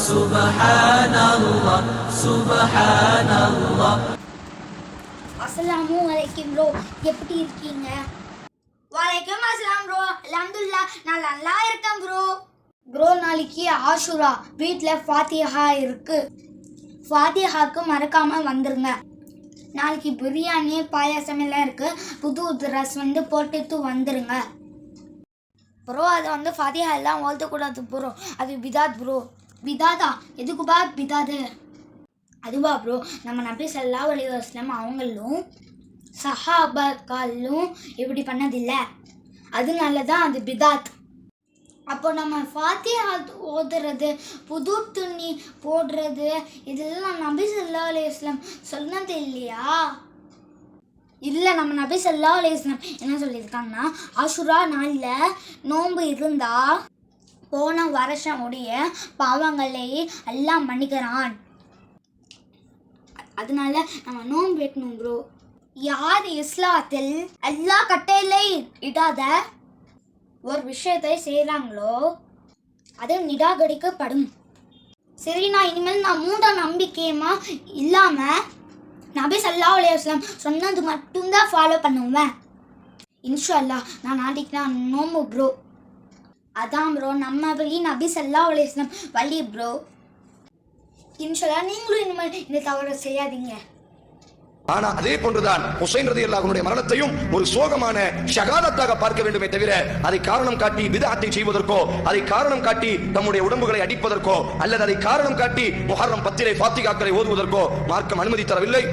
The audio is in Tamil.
Subhanallah, Subhanallah. அஸ்ஸலாமு அலைக்கும் ப்ரோ, எப்படி இருக்கீங்க? வலைக்கும் அஸ்ஸலாம் ப்ரோ, அல்ஹம்துலில்லாஹ் நான் நல்லா இருக்கேன் ப்ரோ. ப்ரோ நாளைக்கு ஆஷுரா, வீட்டில் ஃபாத்திஹா இருக்கு. ஃபாத்திஹாக்கு மறக்காம வந்துருங்க. நாளைக்கு பிரியாணி பாயாசம் எல்லாம் இருக்கு. புது ட்ரெஸ் போட்டுட்டு வந்துருங்க ப்ரோ. அது ஃபாத்திஹா எல்லாம் ஓதக்கூடாது ப்ரோ, அது பிதாத் ப்ரோ. பிதாதா? எதுக்குபா பிதாது? அதுவா ப்ரோ, நம்ம நபி ஸல்லல்லாஹு அலைஹி வஸல்லம் அவங்களும் சஹாபாக்களும் இப்படி பண்ணதில்லை, அதனால தான் அது பிதாத். அப்போ நம்ம ஃபாத்திஹா ஓதுறது, புது துணி போடுறது, இதெல்லாம் நபி ஸல்லல்லாஹு அலைஹி வஸல்லம் சொன்னது இல்லையா? இல்லை, நம்ம நபி ஸல்லல்லாஹு அலைஹி வஸல்லம் என்ன சொல்லியிருக்காங்கன்னா, ஆஷுரா நாளில் நோன்பு இருந்தால் போன வருஷம் உடைய பாவங்களை எல்லாம் மன்னிக்கிறான். அதனால நம்ம நோன்பு வைக்கணும் ப்ரோ. யார் இஸ்லாத்தில் எல்லா கட்டையிலே இடாத ஒரு விஷயத்தை செய்கிறாங்களோ அது நிராகரிக்கப்படும். சரி, நான் மூட நம்பிக்கையமா இல்லாமல் நபி ஸல்லல்லாஹு அலைஹி வஸல்லம் சொன்னது மட்டும்தான் ஃபாலோ பண்ணுவேன். இன்ஷா அல்லாஹ் நான் நாளைக்கு நோம்பு ப்ரோ. அதான் ப்ரோ, நம்ம வழி நபி ஸல்லல்லாஹு அலைஹி வஸல்லம் வழி ப்ரோ. இன்ஷா அல்லாஹ் நீங்களும் இனிமேல் இந்த தவறு செய்யாதீங்க. ஆனா அதே போன்றுதான் ஹுசைன் ரலியல்லாஹு அன்ஹுடைய மரணத்தையும் ஒரு சோகமான ஷகாதத்தாக பார்க்க வேண்டுமே தவிர அதை காரணம் காட்டி பித்அத்தை செய்வதற்கோ, அதை காரணம் காட்டி நம்முடைய உடம்புகளை அடிப்பதற்கோ, அல்லது அதை காரணம் காட்டி முஹர்ரம் 10 ஃபாத்திஹாக்களை ஓதுவதற்கோ மார்க்கம் அனுமதி தரவில்லை.